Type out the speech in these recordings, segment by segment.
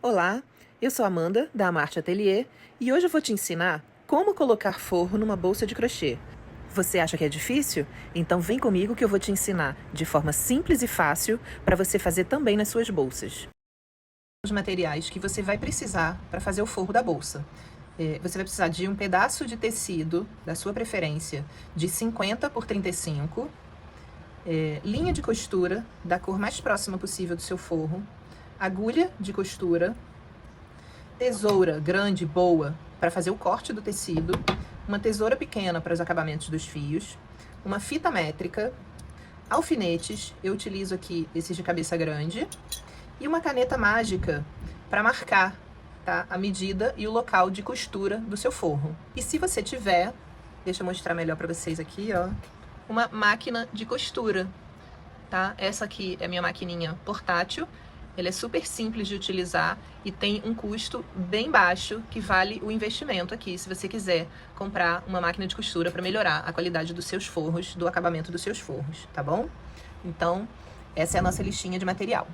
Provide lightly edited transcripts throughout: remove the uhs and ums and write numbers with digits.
Olá, eu sou Amanda, da Amarte Atelier, e hoje eu vou te ensinar como colocar forro numa bolsa de crochê. Você acha que é difícil? Então vem comigo que eu vou te ensinar de forma simples e fácil para você fazer também nas suas bolsas. Os materiais que você vai precisar para fazer o forro da bolsa. Você vai precisar de um pedaço de tecido da sua preferência de 50 por 35, linha de costura da cor mais próxima possível do seu forro, agulha de costura, tesoura grande, boa, para fazer o corte do tecido, uma tesoura pequena para os acabamentos dos fios, uma fita métrica, alfinetes, eu utilizo aqui esses de cabeça grande, e uma caneta mágica para marcar, tá, a medida e o local de costura do seu forro. E se você tiver, deixa eu mostrar melhor para vocês aqui, ó, uma máquina de costura, tá? Essa aqui é a minha maquininha portátil. Ela é super simples de utilizar e tem um custo bem baixo que vale o investimento aqui, se você quiser comprar uma máquina de costura para melhorar a qualidade dos seus forros, do acabamento dos seus forros, tá bom? Então, essa é a nossa listinha de material.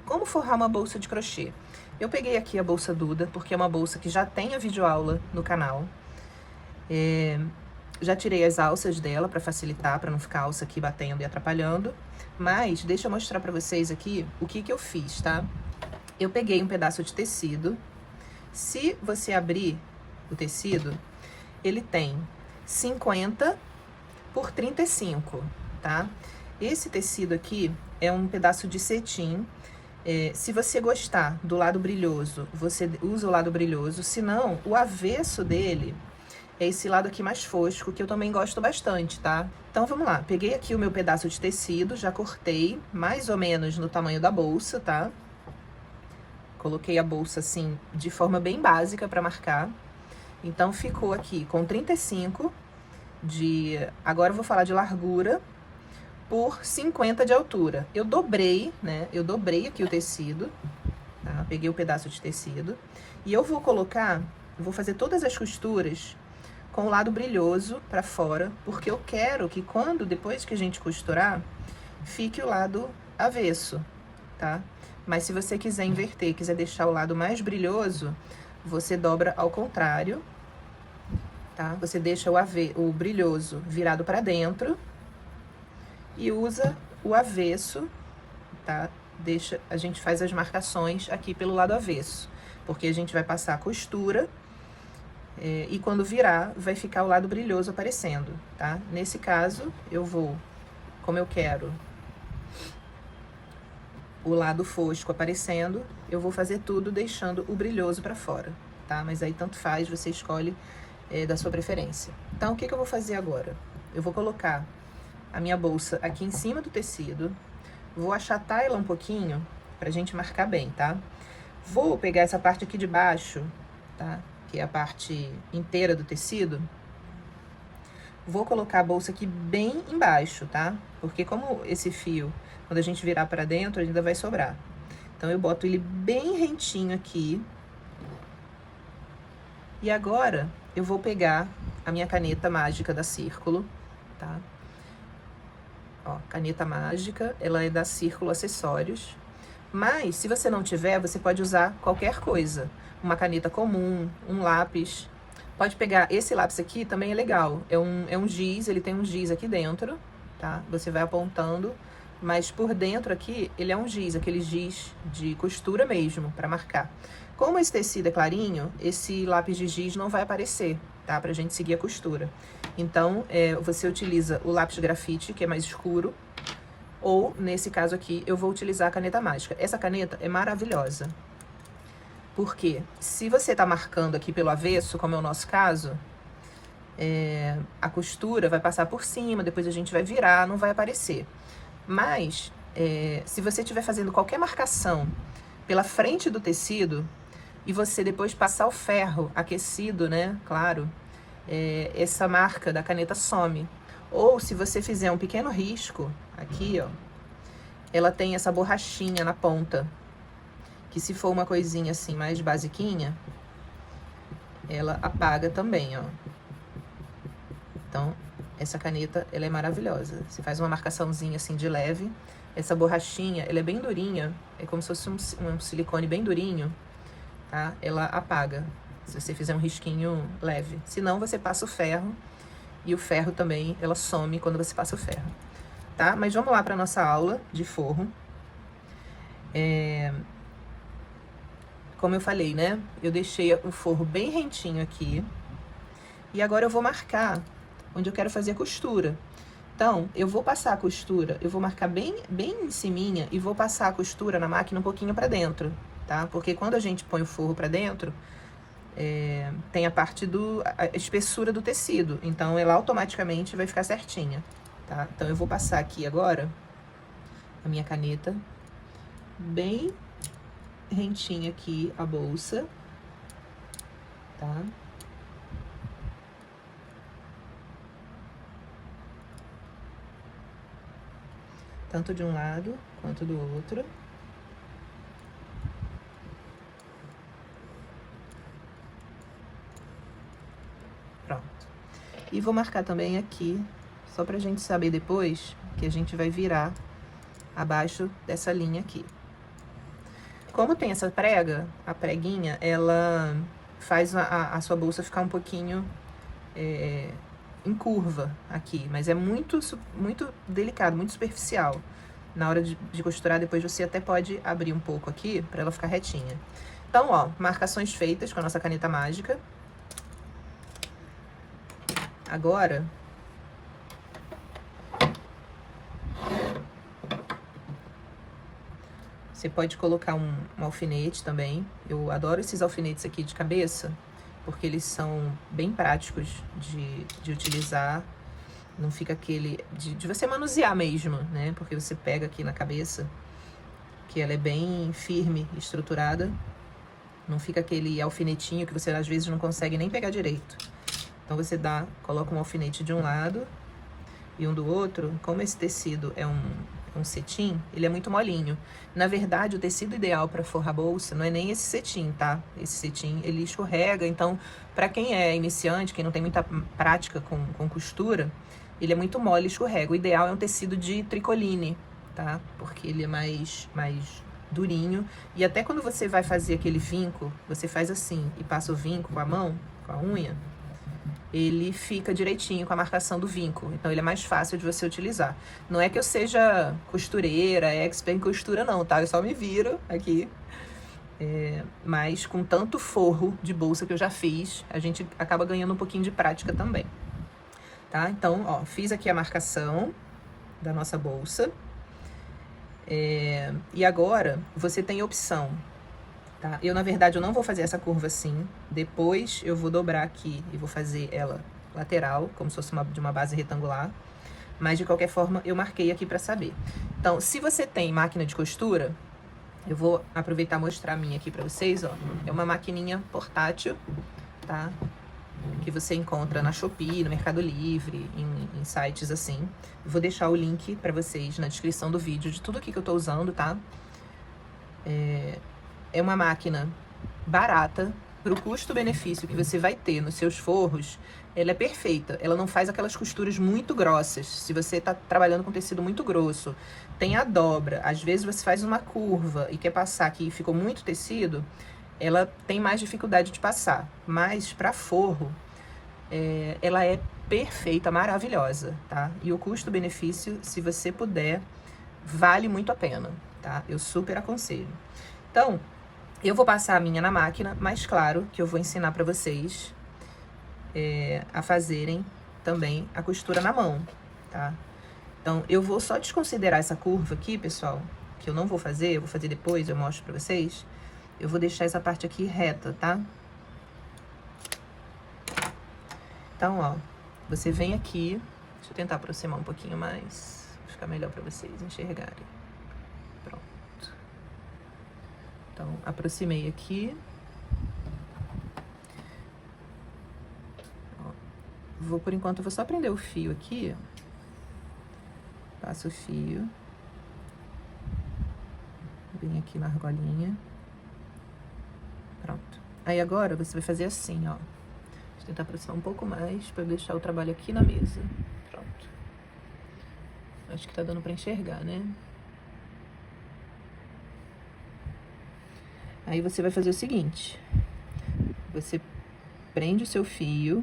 Como forrar uma bolsa de crochê? Eu peguei aqui a bolsa Duda, porque é uma bolsa que já tem a videoaula no canal. Já tirei as alças dela para facilitar, para não ficar a alça aqui batendo e atrapalhando. Mas deixa eu mostrar para vocês aqui o que eu fiz, tá? Eu peguei um pedaço de tecido. Se você abrir o tecido, ele tem 50 por 35, tá? Esse tecido aqui é um pedaço de cetim. Se você gostar do lado brilhoso, você usa o lado brilhoso. Se não, o avesso dele é esse lado aqui mais fosco, que eu também gosto bastante, tá? Então, vamos lá. Peguei aqui o meu pedaço de tecido, já cortei mais ou menos no tamanho da bolsa, tá? Coloquei a bolsa, assim, de forma bem básica pra marcar. Então, ficou aqui com 35 de... Agora eu vou falar de largura por 50 de altura. Eu dobrei, né? Eu dobrei aqui o tecido, tá? Peguei o pedaço de tecido. E eu vou colocar... Vou fazer todas as costuras com o lado brilhoso para fora, porque eu quero que depois que a gente costurar, fique o lado avesso, tá? Mas se você quiser inverter, quiser deixar o lado mais brilhoso, você dobra ao contrário, tá? Você deixa o brilhoso virado para dentro e usa o avesso, tá? A gente faz as marcações aqui pelo lado avesso, porque a gente vai passar a costura. E quando virar, vai ficar o lado brilhoso aparecendo, tá? Nesse caso, eu vou, como eu quero o lado fosco aparecendo, eu vou fazer tudo deixando o brilhoso pra fora, tá? Mas aí tanto faz, você escolhe da sua preferência. Então, o que eu vou fazer agora? Eu vou colocar a minha bolsa aqui em cima do tecido, vou achatar ela um pouquinho pra gente marcar bem, tá? Vou pegar essa parte aqui de baixo, tá? Que é a parte inteira do tecido, vou colocar a bolsa aqui bem embaixo, tá? Porque como esse fio, quando a gente virar para dentro, ainda vai sobrar. Então, eu boto ele bem rentinho aqui. E agora, eu vou pegar a minha caneta mágica da Círculo, tá? Ó, caneta mágica, ela é da Círculo Acessórios. Mas, se você não tiver, você pode usar qualquer coisa. Uma caneta comum, um lápis. Pode pegar esse lápis aqui, também é legal. É um giz, ele tem um giz aqui dentro, tá? Você vai apontando, mas por dentro aqui, ele é um giz, aquele giz de costura mesmo, pra marcar. Como esse tecido é clarinho, esse lápis de giz não vai aparecer, tá? Pra gente seguir a costura. Então, você utiliza o lápis grafite, que é mais escuro, ou, nesse caso aqui, eu vou utilizar a caneta mágica. Essa caneta é maravilhosa. Porque se você tá marcando aqui pelo avesso, como é o nosso caso, a costura vai passar por cima, depois a gente vai virar, não vai aparecer. Mas, se você estiver fazendo qualquer marcação pela frente do tecido, e você depois passar o ferro aquecido, né, claro, essa marca da caneta some. Ou se você fizer um pequeno risco, aqui, ó, ela tem essa borrachinha na ponta, que se for uma coisinha assim mais basiquinha, ela apaga também, ó. Então, essa caneta, ela é maravilhosa. Você faz uma marcaçãozinha assim de leve, essa borrachinha, ela é bem durinha, é como se fosse um silicone bem durinho, tá? Ela apaga, se você fizer um risquinho leve. Se não, você passa o ferro, e o ferro também, ela some quando você passa o ferro, tá? Mas vamos lá para nossa aula de forro. Como eu falei, né? Eu deixei o forro bem rentinho aqui. E agora eu vou marcar onde eu quero fazer a costura. Então, eu vou passar a costura, eu vou marcar bem em ciminha e vou passar a costura na máquina um pouquinho pra dentro, tá? Porque quando a gente põe o forro pra dentro, tem a parte a espessura do tecido. Então, ela automaticamente vai ficar certinha, tá? Então, eu vou passar aqui agora a minha caneta bem rentinha aqui a bolsa, tá? Tanto de um lado quanto do outro. Pronto. E vou marcar também aqui, só pra gente saber depois que a gente vai virar abaixo dessa linha aqui. Como tem essa prega, a preguinha, ela faz a sua bolsa ficar um pouquinho em curva aqui, mas é muito delicado, muito superficial. Na hora de costurar, depois você até pode abrir um pouco aqui pra ela ficar retinha. Então, ó, marcações feitas com a nossa caneta mágica. Agora, você pode colocar um alfinete também. Eu adoro esses alfinetes aqui de cabeça, porque eles são bem práticos de utilizar. Não fica aquele de você manusear mesmo, né? Porque você pega aqui na cabeça, que ela é bem firme, estruturada. Não fica aquele alfinetinho que você às vezes não consegue nem pegar direito. Então você coloca um alfinete de um lado e um do outro. Como esse tecido é um cetim, ele é muito molinho. Na verdade, o tecido ideal para forrar bolsa não é nem esse cetim, tá? Esse cetim, ele escorrega. Então, para quem é iniciante, quem não tem muita prática com costura, ele é muito mole e escorrega. O ideal é um tecido de tricoline, tá? Porque ele é mais durinho. E até quando você vai fazer aquele vinco, você faz assim e passa o vinco com a mão, com a unha, ele fica direitinho com a marcação do vinco. Então, ele é mais fácil de você utilizar. Não é que eu seja costureira, expert em costura, não, tá? Eu só me viro aqui. Mas com tanto forro de bolsa que eu já fiz, a gente acaba ganhando um pouquinho de prática também. Tá? Então, ó, fiz aqui a marcação da nossa bolsa. E agora, você tem opção. Tá? Eu, na verdade, eu não vou fazer essa curva assim. Depois eu vou dobrar aqui e vou fazer ela lateral, como se fosse de uma base retangular. Mas, de qualquer forma, eu marquei aqui pra saber. Então, se você tem máquina de costura, eu vou aproveitar e mostrar a minha aqui pra vocês, ó. É uma maquininha portátil, tá? Que você encontra na Shopee, no Mercado Livre, em sites assim. Eu vou deixar o link pra vocês na descrição do vídeo de tudo aqui que eu tô usando, tá? É uma máquina barata, pro custo-benefício que você vai ter nos seus forros, ela é perfeita. Ela não faz aquelas costuras muito grossas. Se você tá trabalhando com tecido muito grosso, tem a dobra, às vezes você faz uma curva e quer passar aqui e ficou muito tecido, ela tem mais dificuldade de passar. Mas para forro, ela é perfeita, maravilhosa, tá? E o custo-benefício, se você puder, vale muito a pena, tá? Eu super aconselho. Então, eu vou passar a minha na máquina, mas claro que eu vou ensinar pra vocês a fazerem também a costura na mão, tá? Então, eu vou só desconsiderar essa curva aqui, pessoal, que eu não vou fazer, eu vou fazer depois, eu mostro pra vocês. Eu vou deixar essa parte aqui reta, tá? Então, ó, você vem aqui, deixa eu tentar aproximar um pouquinho mais, pra ficar melhor pra vocês enxergarem. Pronto. Então, aproximei aqui. Ó, por enquanto, vou só prender o fio aqui, ó. Passo o fio. Vem aqui na argolinha. Pronto. Aí agora, você vai fazer assim, ó. Deixa eu tentar aproximar um pouco mais pra eu deixar o trabalho aqui na mesa. Pronto. Acho que tá dando pra enxergar, né? Aí você vai fazer o seguinte, você prende o seu fio,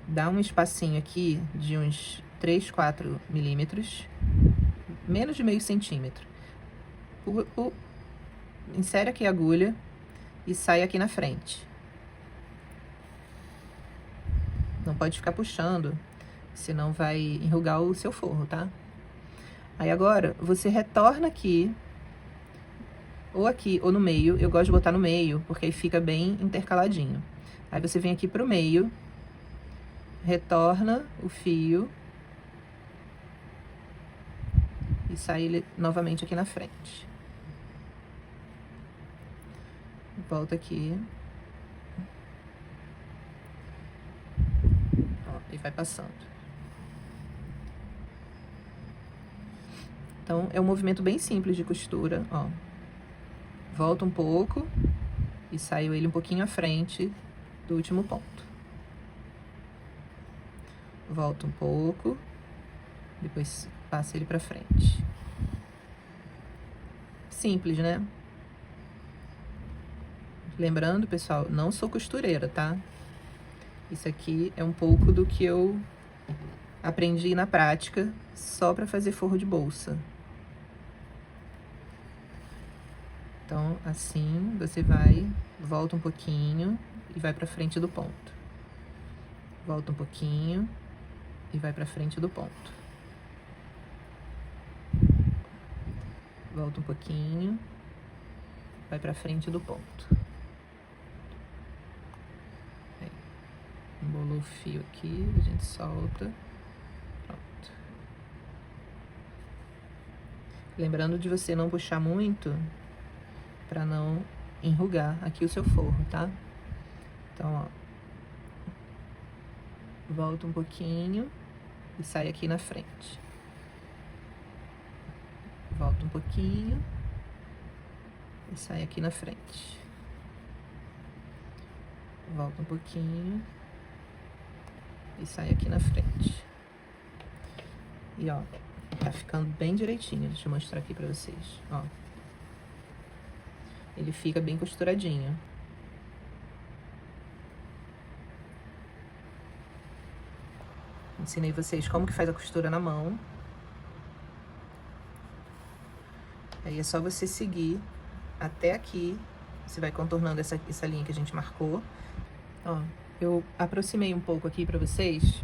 dá um espacinho aqui de uns 3, 4 milímetros, menos de meio centímetro. Insere aqui a agulha e sai aqui na frente. Não pode ficar puxando, senão vai enrugar o seu forro, tá? Aí agora, você retorna aqui ou no meio. Eu gosto de botar no meio, porque aí fica bem intercaladinho. Aí você vem aqui pro meio, retorna o fio e sai ele novamente aqui na frente. Volta aqui. Ó, e vai passando. Então, é um movimento bem simples de costura, ó. Volta um pouco e saiu ele um pouquinho à frente do último ponto. Volta um pouco, depois passa ele pra frente. Simples, né? Lembrando, pessoal, não sou costureira, tá? Isso aqui é um pouco do que eu aprendi na prática, só pra fazer forro de bolsa. Então, assim, você vai, volta um pouquinho e vai pra frente do ponto. Volta um pouquinho e vai pra frente do ponto. Volta um pouquinho, vai pra frente do ponto. Aí, embolou o fio aqui, a gente solta. Pronto. Lembrando de você não puxar muito, para não enrugar aqui o seu forro, tá? Então, ó, volta um pouquinho e sai aqui na frente. Volta um pouquinho e sai aqui na frente. Volta um pouquinho e sai aqui na frente. E ó, tá ficando bem direitinho. Deixa eu mostrar aqui pra vocês, ó. Ele fica bem costuradinho. Ensinei vocês como que faz a costura na mão. Aí é só você seguir até aqui. Você vai contornando essa linha que a gente marcou. Ó, eu aproximei um pouco aqui pra vocês.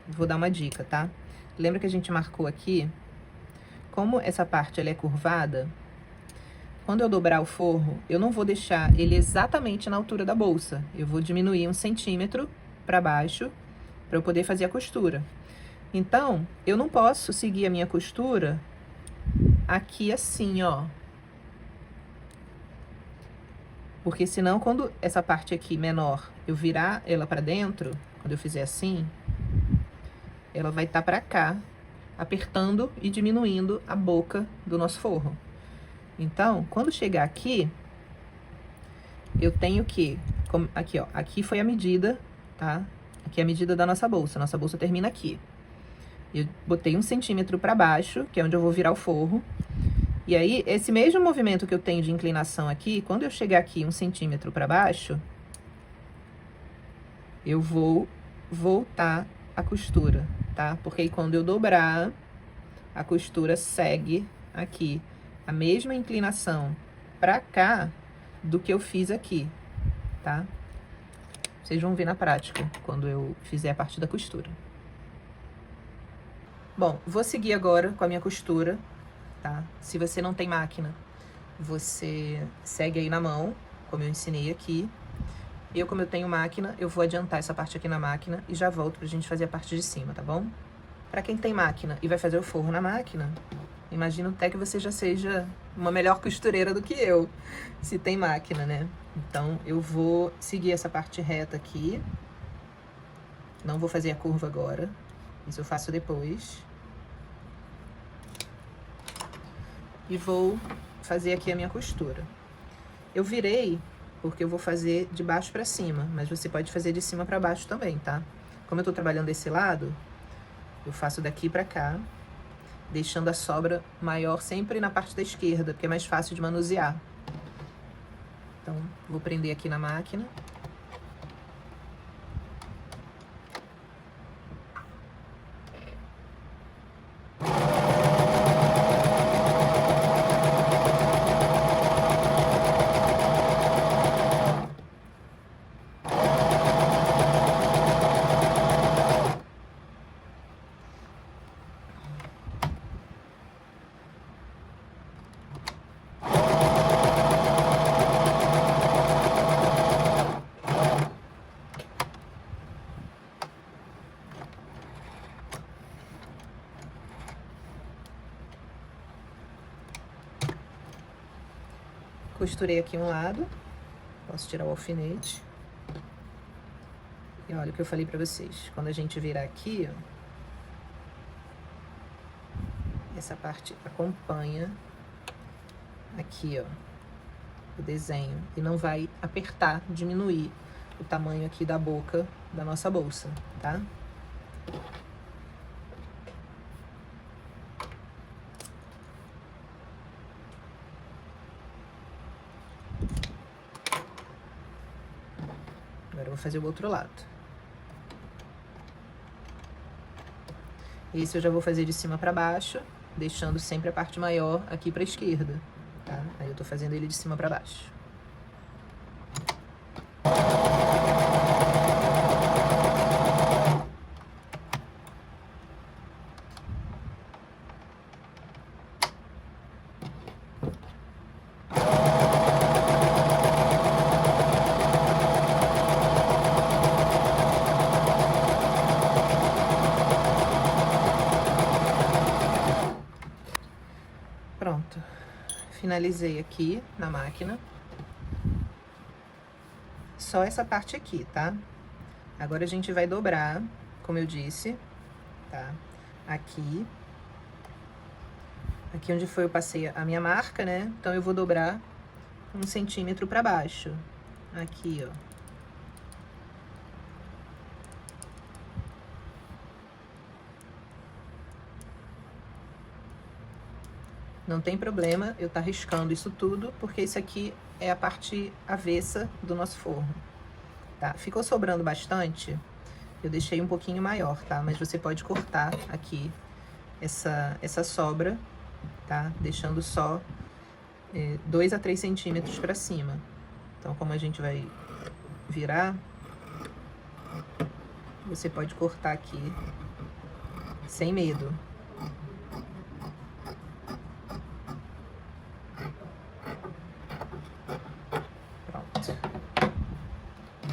Vou dar uma dica, tá? Lembra que a gente marcou aqui? Como essa parte ela é curvada, quando eu dobrar o forro, eu não vou deixar ele exatamente na altura da bolsa. Eu vou diminuir 1 centímetro para baixo, para eu poder fazer a costura. Então, eu não posso seguir a minha costura aqui assim, ó. Porque senão, quando essa parte aqui menor, eu virar ela para dentro, quando eu fizer assim, ela vai estar para cá, apertando e diminuindo a boca do nosso forro. Então, quando chegar aqui, eu tenho que... Aqui, ó. Aqui foi a medida, tá? Aqui é a medida da nossa bolsa. Nossa bolsa termina aqui. Eu botei 1 centímetro pra baixo, que é onde eu vou virar o forro. E aí, esse mesmo movimento que eu tenho de inclinação aqui, quando eu chegar aqui 1 centímetro pra baixo, eu vou voltar a costura, tá? Porque aí, quando eu dobrar, a costura segue aqui a mesma inclinação pra cá do que eu fiz aqui, tá? Vocês vão ver na prática, quando eu fizer a parte da costura. Bom, vou seguir agora com a minha costura, tá? Se você não tem máquina, você segue aí na mão, como eu ensinei aqui. Como eu tenho máquina, eu vou adiantar essa parte aqui na máquina e já volto pra gente fazer a parte de cima, tá bom? Pra quem tem máquina e vai fazer o forro na máquina, imagino até que você já seja uma melhor costureira do que eu, se tem máquina, né? Então, eu vou seguir essa parte reta aqui. Não vou fazer a curva agora. Isso eu faço depois. E vou fazer aqui a minha costura. Eu virei porque eu vou fazer de baixo pra cima, mas você pode fazer de cima pra baixo também, tá? Como eu tô trabalhando desse lado, eu faço daqui pra cá. deixando a sobra maior sempre na parte da esquerda, porque é mais fácil de manusear. Então, vou prender aqui na máquina. Costurei aqui um lado, posso tirar o alfinete. E olha o que eu falei pra vocês, quando a gente virar aqui, ó, essa parte acompanha aqui, ó, o desenho, e não vai apertar, diminuir o tamanho aqui da boca da nossa bolsa, tá? Agora eu vou fazer o outro lado. Esse eu já vou fazer de cima pra baixo, deixando sempre a parte maior aqui pra esquerda, tá? Aí eu tô fazendo ele de cima pra baixo. Pronto, finalizei aqui na máquina. Só essa parte aqui, tá? Agora a gente vai dobrar, como eu disse, tá? Aqui. Aqui onde foi eu passei a minha marca, né? Então eu vou dobrar 1 centímetro pra baixo. Aqui, ó. Não tem problema eu tá riscando isso tudo, porque isso aqui é a parte avessa do nosso forno, tá? Ficou sobrando bastante, eu deixei um pouquinho maior, tá? Mas você pode cortar aqui essa sobra, tá? Deixando só 2 a 3 centímetros pra cima. Então, como a gente vai virar, você pode cortar aqui sem medo.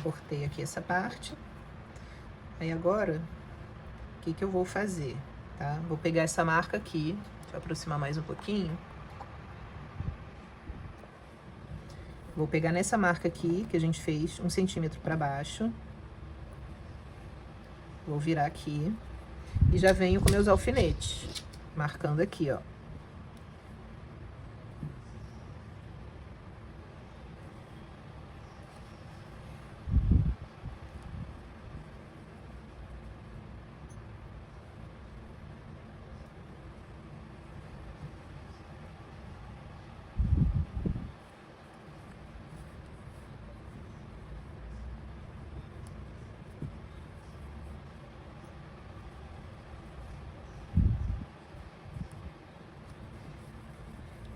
Cortei aqui essa parte. Aí agora, o que que eu vou fazer, tá? Vou pegar essa marca aqui, deixa eu aproximar mais um pouquinho. Vou pegar nessa marca aqui, que a gente fez 1 centímetro pra baixo. Vou virar aqui. E já venho com meus alfinetes, marcando aqui, ó.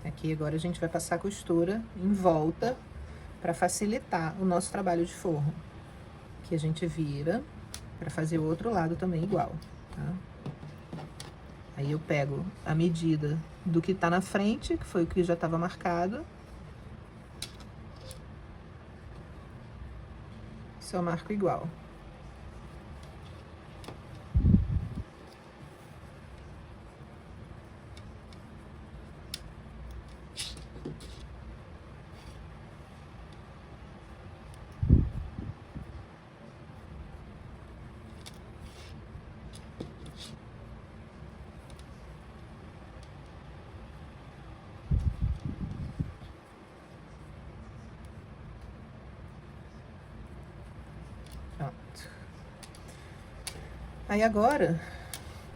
Aqui agora a gente vai passar a costura em volta para facilitar o nosso trabalho de forro. Aqui a gente vira para fazer o outro lado também igual, tá? Aí eu pego a medida do que tá na frente, que foi o que já estava marcado. Só marco igual. Aí agora,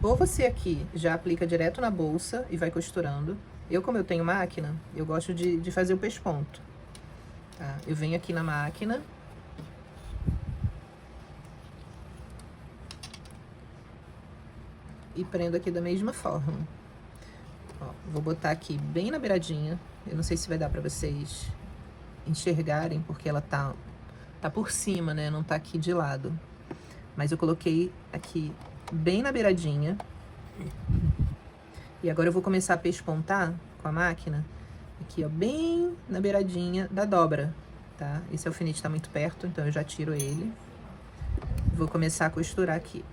Ou você aqui já aplica direto na bolsa e vai costurando. Como eu tenho máquina, eu gosto de fazer o pesponto. Tá? Eu venho aqui na máquina. E prendo aqui da mesma forma. Ó, vou botar aqui bem na beiradinha. Eu não sei se vai dar pra vocês enxergarem, porque ela tá por cima, né? Não tá aqui de lado. Mas eu coloquei aqui bem na beiradinha. E agora eu vou começar a pespontar com a máquina. Aqui, ó, bem na beiradinha da dobra, tá? Esse alfinete tá muito perto, então eu já tiro ele. Vou começar a costurar aqui.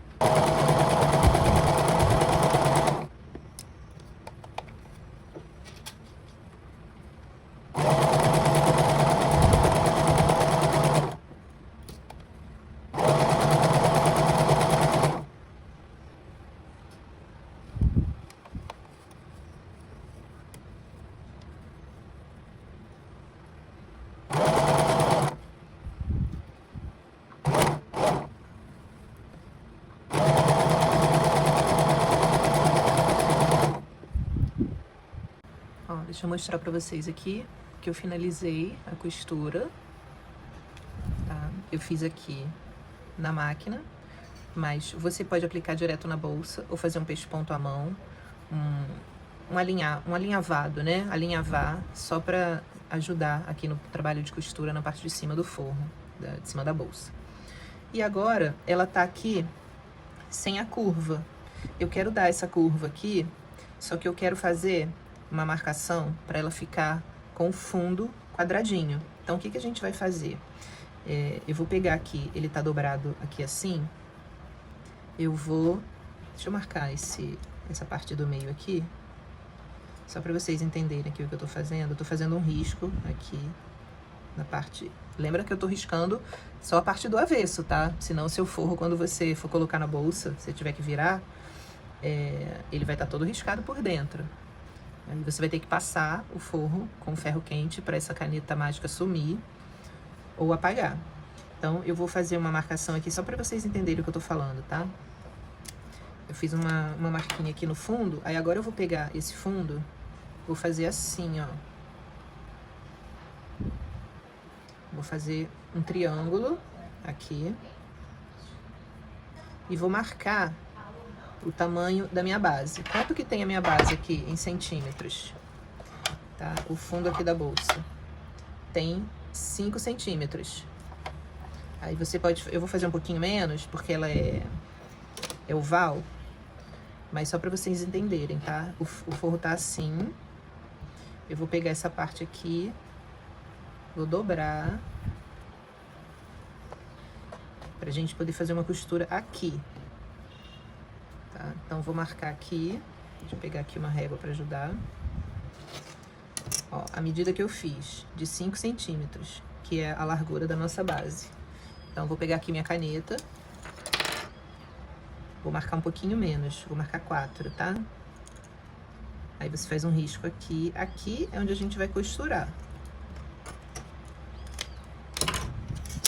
Ó, deixa eu mostrar pra vocês aqui que eu finalizei a costura, tá? Eu fiz aqui na máquina, mas você pode aplicar direto na bolsa ou fazer um pesponto à mão, um alinhavado, né? Alinhavar só pra ajudar aqui no trabalho de costura na parte de cima do forro, de cima da bolsa. E agora ela tá aqui sem a curva. Eu quero dar essa curva aqui, só que eu quero fazer uma marcação para ela ficar com o fundo quadradinho. Então, o que a gente vai fazer? Eu vou pegar aqui, ele tá dobrado aqui assim. Deixa eu marcar essa parte do meio aqui, só para vocês entenderem aqui o que eu tô fazendo. Eu tô fazendo um risco aqui na parte... Lembra que eu tô riscando só a parte do avesso, tá? Senão o seu forro, quando você for colocar na bolsa, se tiver que virar, ele vai estar todo riscado por dentro. Aí você vai ter que passar o forro com ferro quente para essa caneta mágica sumir ou apagar. Então, eu vou fazer uma marcação aqui só para vocês entenderem o que eu tô falando, tá? Eu fiz uma marquinha aqui no fundo, aí agora eu vou pegar esse fundo, vou fazer assim, ó. Vou fazer um triângulo aqui e vou marcar o tamanho da minha base. Quanto que tem a minha base aqui em centímetros? Tá? O fundo aqui da bolsa tem 5 centímetros. Aí você pode... Eu vou fazer um pouquinho menos, porque ela é oval. Mas só para vocês entenderem, tá? O forro tá assim. Eu vou pegar essa parte aqui, vou dobrar, pra gente poder fazer uma costura aqui. Tá? Então, vou marcar aqui. Deixa eu pegar aqui uma régua para ajudar. Ó, a medida que eu fiz, de 5 centímetros, que é a largura da nossa base. Então, vou pegar aqui minha caneta. Vou marcar um pouquinho menos, vou marcar 4, tá? Aí você faz um risco aqui. Aqui é onde a gente vai costurar.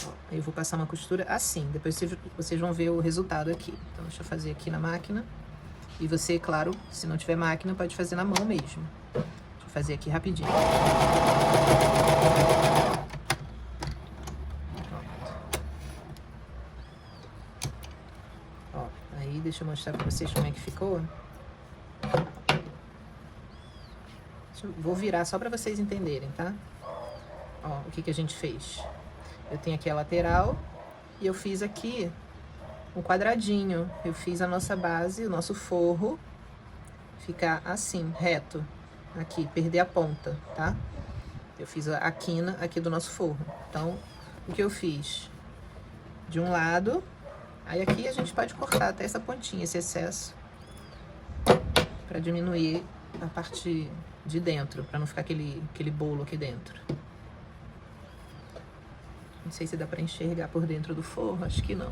Ó, aí eu vou passar uma costura assim. Depois vocês vão ver o resultado aqui. Então, deixa eu fazer aqui na máquina. E você, claro, se não tiver máquina, pode fazer na mão mesmo. Deixa eu fazer aqui rapidinho. Ó, aí deixa eu mostrar pra vocês como é que ficou. Vou virar só pra vocês entenderem, tá? Ó, o que a gente fez. Eu tenho aqui a lateral e eu fiz aqui um quadradinho. Eu fiz a nossa base, o nosso forro ficar assim, reto. Aqui, perder a ponta, tá? Eu fiz a quina aqui do nosso forro. Então, o que eu fiz? De um lado, aí aqui a gente pode cortar até essa pontinha, esse excesso, pra diminuir a parte de dentro, pra não ficar aquele bolo aqui dentro. Não sei se dá pra enxergar por dentro do forro, acho que não.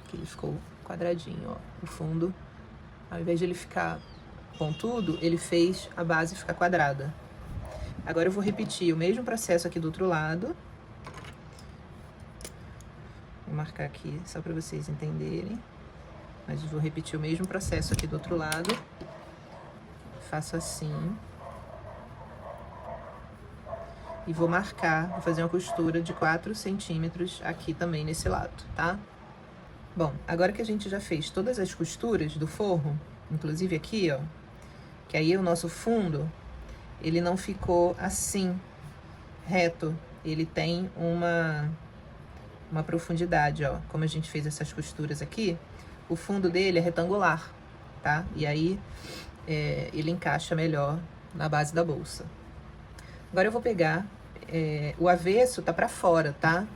Aqui ele ficou quadradinho, ó. O fundo, ao invés de ele ficar pontudo, ele fez a base ficar quadrada. Agora eu vou repetir o mesmo processo aqui do outro lado. Vou marcar aqui só pra vocês entenderem. Mas vou repetir o mesmo processo aqui do outro lado. Faço assim. E vou marcar, vou fazer uma costura de 4 centímetros aqui também nesse lado, tá? Bom, agora que a gente já fez todas as costuras do forro, inclusive aqui, ó, que aí o nosso fundo, ele não ficou assim, reto. Ele tem uma profundidade, ó. Como a gente fez essas costuras aqui, o fundo dele é retangular, tá? E aí, ele encaixa melhor na base da bolsa. Agora eu vou pegar, o avesso tá pra fora, tá?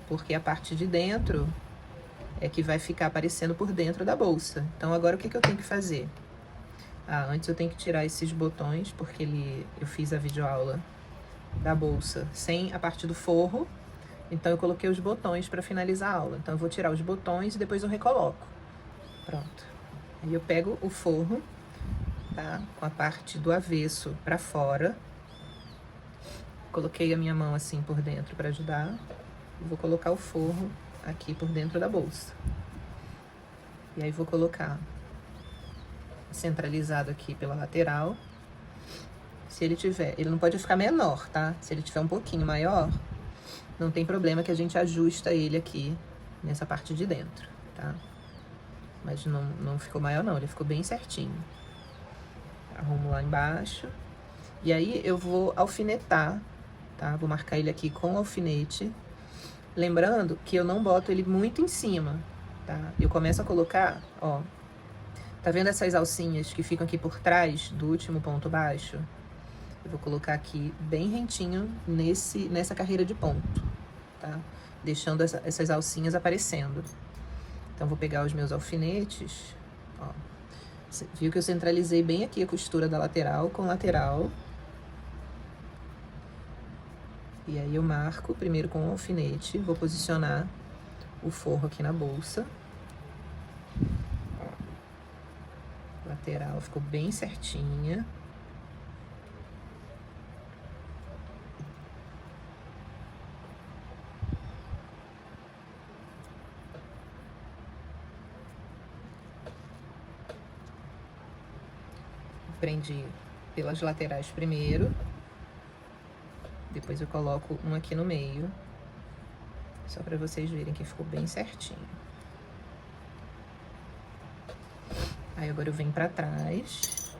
Porque a parte de dentro é que vai ficar aparecendo por dentro da bolsa. Então agora o que eu tenho que fazer? Antes eu tenho que tirar esses botões, porque eu fiz a videoaula da bolsa sem a parte do forro. Então eu coloquei os botões para finalizar a aula. Então eu vou tirar os botões e depois eu recoloco. Pronto. Aí eu pego o forro, tá? Com a parte do avesso para fora. Coloquei a minha mão assim por dentro para ajudar. E vou colocar o forro aqui por dentro da bolsa. E aí vou colocar centralizado aqui pela lateral. Se ele tiver, ele não pode ficar menor, tá? Se ele tiver um pouquinho maior, não tem problema que a gente ajusta ele aqui nessa parte de dentro, tá? Mas não ficou maior não, ele ficou bem certinho. Arrumo lá embaixo. E aí eu vou alfinetar, tá? Vou marcar ele aqui com alfinete. Lembrando que eu não boto ele muito em cima, tá? Eu começo a colocar, ó. Tá vendo essas alcinhas que ficam aqui por trás do último ponto baixo? Eu vou colocar aqui bem rentinho nessa carreira de ponto, tá? Deixando essas alcinhas aparecendo. Então, vou pegar os meus alfinetes, ó. Você viu que eu centralizei bem aqui a costura da lateral com lateral. E aí eu marco primeiro com o alfinete, vou posicionar o forro aqui na bolsa. Lateral ficou bem certinha. Prendi pelas laterais primeiro. Depois eu coloco um aqui no meio. Só pra vocês verem que ficou bem certinho. Aí agora eu venho pra trás.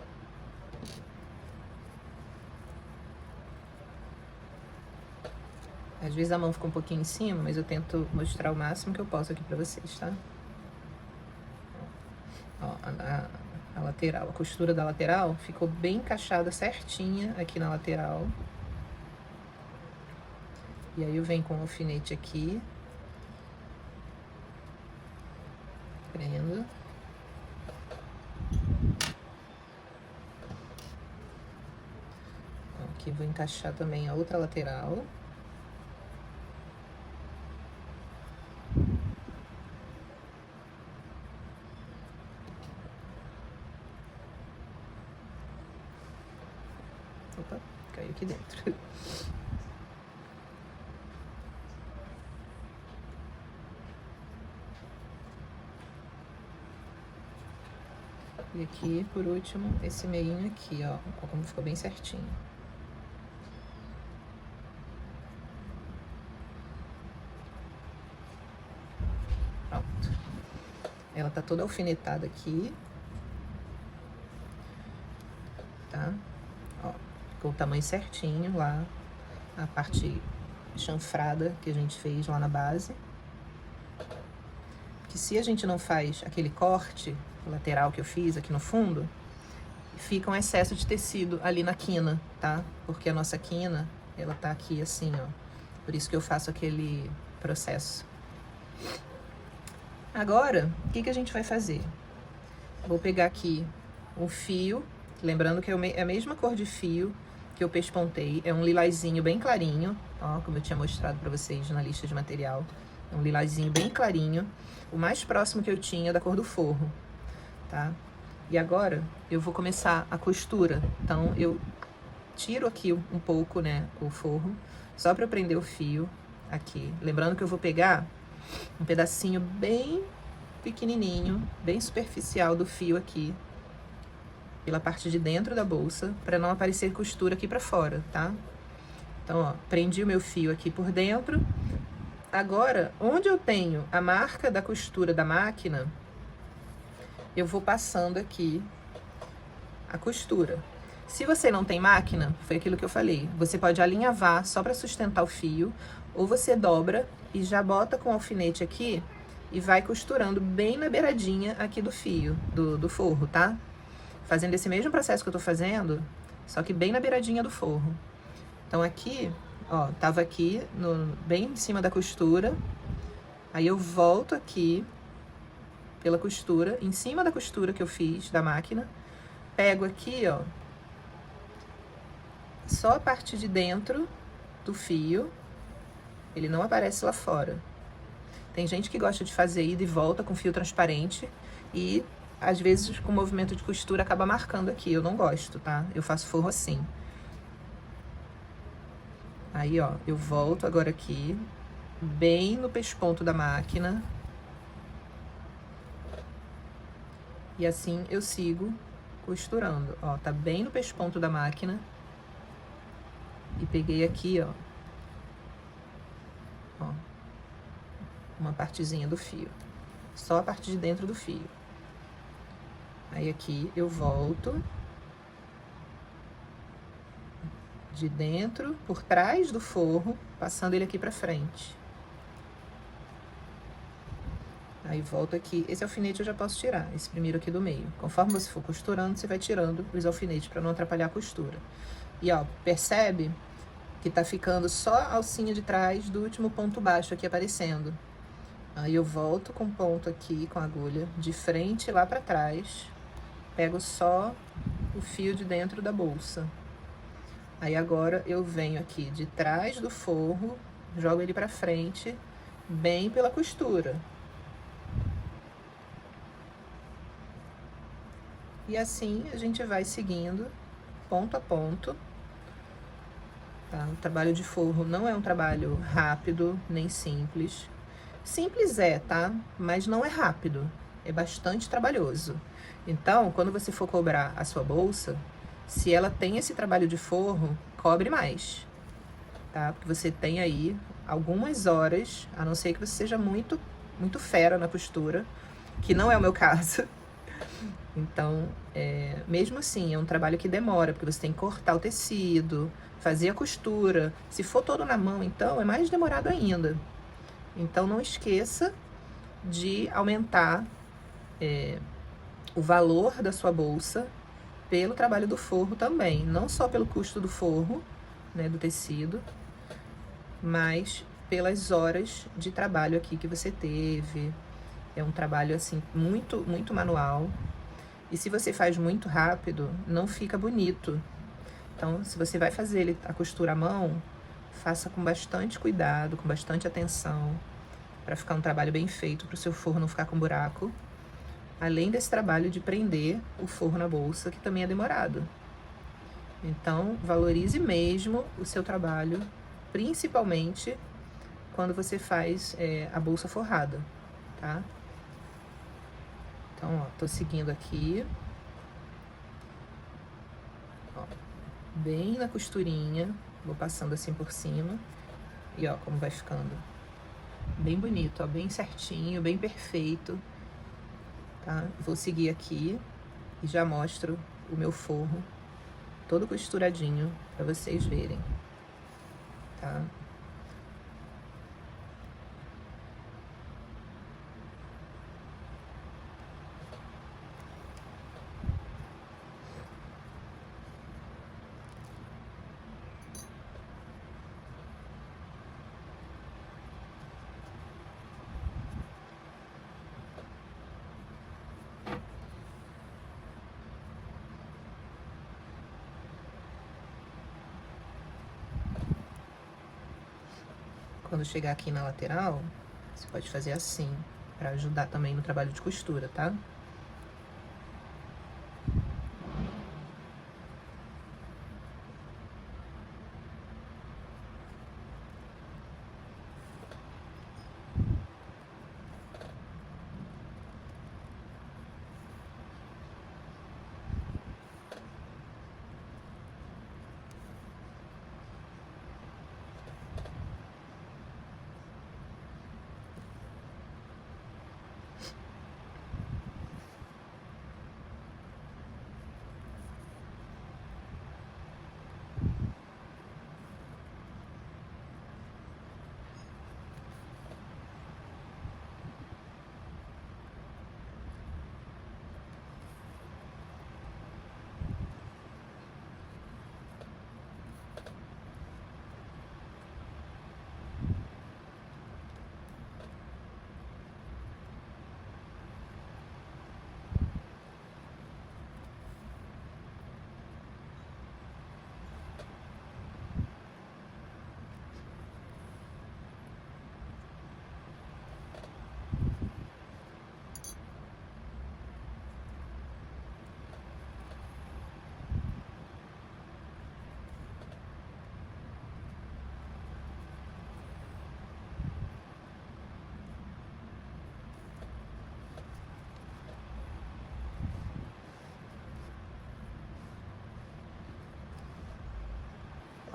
Às vezes a mão fica um pouquinho em cima, mas eu tento mostrar o máximo que eu posso aqui pra vocês, tá? Ó, a lateral, a costura da lateral ficou bem encaixada certinha aqui na lateral. E aí eu venho com o alfinete aqui. Prendo. Aqui vou encaixar também a outra lateral. Opa, caiu aqui dentro. E aqui, por último, esse meinho aqui, ó, como ficou bem certinho. Pronto. Ela tá toda alfinetada aqui. Tá? Ó, ficou o tamanho certinho lá, a parte chanfrada que a gente fez lá na base. Que se a gente não faz aquele corte lateral que eu fiz aqui no fundo, fica um excesso de tecido ali na quina, tá? Porque a nossa quina, ela tá aqui assim, ó. Por isso que eu faço aquele processo. Agora, o que a gente vai fazer? Vou pegar aqui um fio, lembrando que é a mesma cor de fio que eu pespontei, é um lilazinho bem clarinho, ó, como eu tinha mostrado pra vocês na lista de material. É um lilazinho bem clarinho, o mais próximo que eu tinha da cor do forro, tá? E agora eu vou começar a costura. Então eu tiro aqui um pouco, né, o forro, só pra prender o fio aqui. Lembrando que eu vou pegar um pedacinho bem pequenininho, bem superficial do fio aqui, pela parte de dentro da bolsa, para não aparecer costura aqui para fora, tá? Então, ó, prendi o meu fio aqui por dentro. Agora, onde eu tenho a marca da costura da máquina, eu vou passando aqui a costura. Se você não tem máquina, foi aquilo que eu falei, você pode alinhavar só para sustentar o fio, ou você dobra e já bota com o alfinete aqui e vai costurando bem na beiradinha aqui do fio, do forro, tá? Fazendo esse mesmo processo que eu tô fazendo, só que bem na beiradinha do forro. Então aqui, ó, tava aqui bem em cima da costura, aí eu volto aqui pela costura, em cima da costura que eu fiz da máquina, pego aqui, ó, só a parte de dentro do fio, ele não aparece lá fora. Tem gente que gosta de fazer ida e volta com fio transparente e às vezes com o movimento de costura acaba marcando aqui, eu não gosto, tá? Eu faço forro assim. Aí, ó, eu volto agora aqui, bem no pesponto da máquina. E assim eu sigo costurando, ó, tá bem no pesponto da máquina. E peguei aqui, ó, uma partezinha do fio, só a parte de dentro do fio. Aí aqui eu volto de dentro, por trás do forro, passando ele aqui pra frente. Aí volto aqui, esse alfinete eu já posso tirar, esse primeiro aqui do meio. Conforme você for costurando, você vai tirando os alfinetes pra não atrapalhar a costura. E ó, percebe que tá ficando só a alcinha de trás do último ponto baixo aqui aparecendo. Aí eu volto com ponto aqui, com a agulha, de frente lá pra trás. Pego só o fio de dentro da bolsa. Aí agora eu venho aqui de trás do forro, jogo ele pra frente, bem pela costura. E assim a gente vai seguindo, ponto a ponto. Tá? O trabalho de forro não é um trabalho rápido, nem simples. Simples é, tá? Mas não é rápido, é bastante trabalhoso. Então, quando você for cobrar a sua bolsa, se ela tem esse trabalho de forro, cobre mais, tá? Porque você tem aí algumas horas, a não ser que você seja muito fera na costura, que não é o meu caso. Então, mesmo assim, é um trabalho que demora, porque você tem que cortar o tecido, fazer a costura. Se for todo na mão, então, é mais demorado ainda. Então, não esqueça de aumentar o valor da sua bolsa pelo trabalho do forro também. Não só pelo custo do forro, né, do tecido, mas pelas horas de trabalho aqui que você teve. É um trabalho, assim, muito manual. E se você faz muito rápido, não fica bonito. Então, se você vai fazer a costura à mão, faça com bastante cuidado, com bastante atenção, para ficar um trabalho bem feito, para o seu forro não ficar com buraco. Além desse trabalho de prender o forro na bolsa, que também é demorado. Então, valorize mesmo o seu trabalho, principalmente quando você faz a bolsa forrada, tá? Então, ó, tô seguindo aqui. Ó, bem na costurinha, vou passando assim por cima. E ó, como vai ficando. Bem bonito, ó, bem certinho, bem perfeito. Tá? Vou seguir aqui e já mostro o meu forro todo costuradinho para vocês verem, tá? Quando chegar aqui na lateral, você pode fazer assim, para ajudar também no trabalho de costura, tá?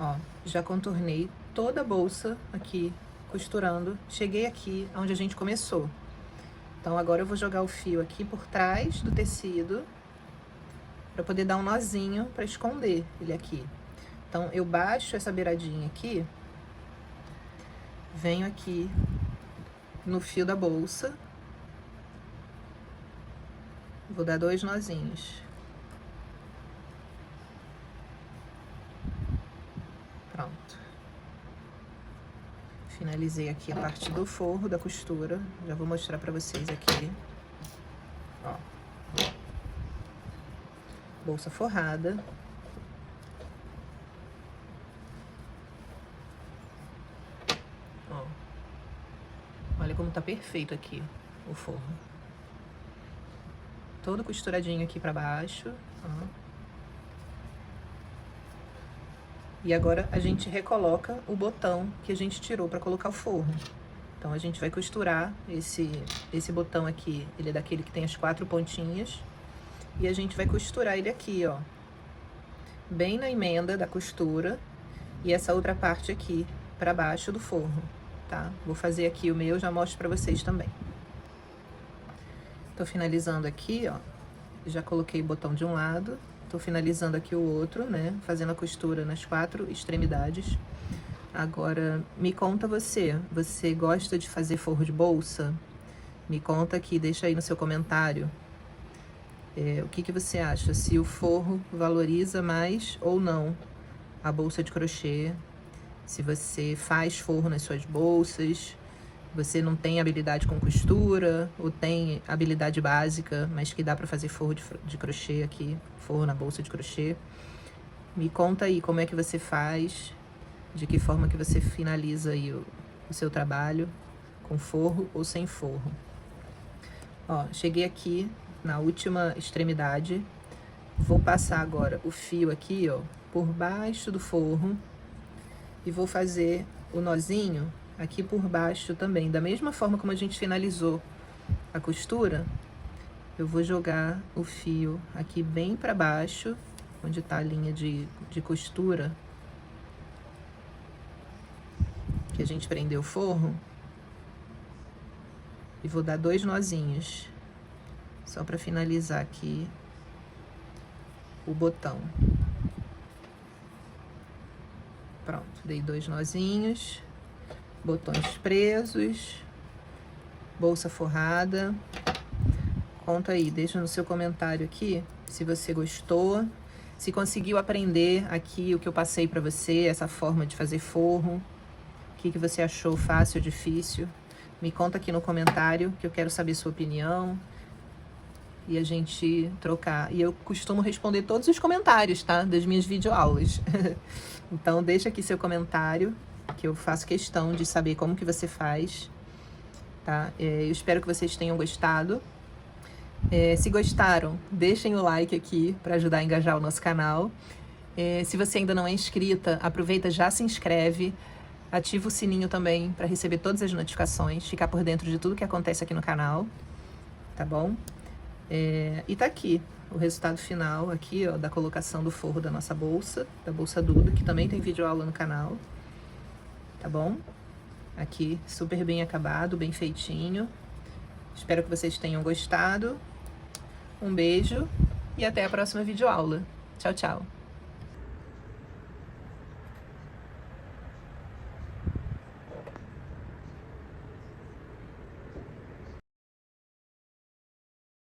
Ó, já contornei toda a bolsa aqui, costurando. Cheguei aqui onde a gente começou. Então, agora eu vou jogar o fio aqui por trás do tecido, para poder dar um nozinho para esconder ele aqui. Então, eu baixo essa beiradinha aqui, venho aqui no fio da bolsa, vou dar 2 nozinhos. Pronto. Finalizei aqui a parte do forro da costura, já vou mostrar pra vocês aqui. Ó. Bolsa forrada. Ó. Olha como tá perfeito aqui o forro. Todo costuradinho aqui pra baixo, ó. E agora a gente recoloca o botão que a gente tirou para colocar o forro. Então, a gente vai costurar esse botão aqui, ele é daquele que tem as 4 pontinhas. E a gente vai costurar ele aqui, ó, bem na emenda da costura. E essa outra parte aqui, para baixo do forro, tá? Vou fazer aqui o meu, já mostro para vocês também. Tô finalizando aqui, ó, já coloquei o botão de um lado. Tô finalizando aqui o outro, né? Fazendo a costura nas 4 extremidades. Agora, me conta você gosta de fazer forro de bolsa? Me conta aqui, deixa aí no seu comentário. O que você acha? Se o forro valoriza mais ou não a bolsa de crochê? Se você faz forro nas suas bolsas? Você não tem habilidade com costura, ou tem habilidade básica, mas que dá para fazer forro de crochê aqui, forro na bolsa de crochê. Me conta aí como é que você faz, de que forma que você finaliza aí o seu trabalho, com forro ou sem forro. Ó, cheguei aqui na última extremidade, vou passar agora o fio aqui, ó, por baixo do forro, e vou fazer o nozinho aqui por baixo também, da mesma forma como a gente finalizou a costura. Eu vou jogar o fio aqui bem para baixo, onde tá a linha de costura que a gente prendeu o forro, e vou dar 2 nozinhos, só para finalizar aqui o botão. Pronto, dei 2 nozinhos. Botões presos, bolsa forrada. Conta aí, deixa no seu comentário aqui se você gostou, se conseguiu aprender aqui o que eu passei pra você, essa forma de fazer forro, o que você achou fácil ou difícil. Me conta aqui no comentário, que eu quero saber sua opinião e a gente trocar. E eu costumo responder todos os comentários, tá? Das minhas videoaulas. Então, deixa aqui seu comentário, que eu faço questão de saber como que você faz, tá? Eu espero que vocês tenham gostado. Se gostaram, deixem o like aqui para ajudar a engajar o nosso canal. Se você ainda não é inscrita, aproveita, já se inscreve, ativa o sininho também para receber todas as notificações, ficar por dentro de tudo que acontece aqui no canal, tá bom? E tá aqui o resultado final aqui, ó, da colocação do forro da nossa bolsa, da bolsa Duda, que também tem videoaula no canal. Tá bom? Aqui, super bem acabado, bem feitinho. Espero que vocês tenham gostado. Um beijo e até a próxima videoaula. Tchau, tchau!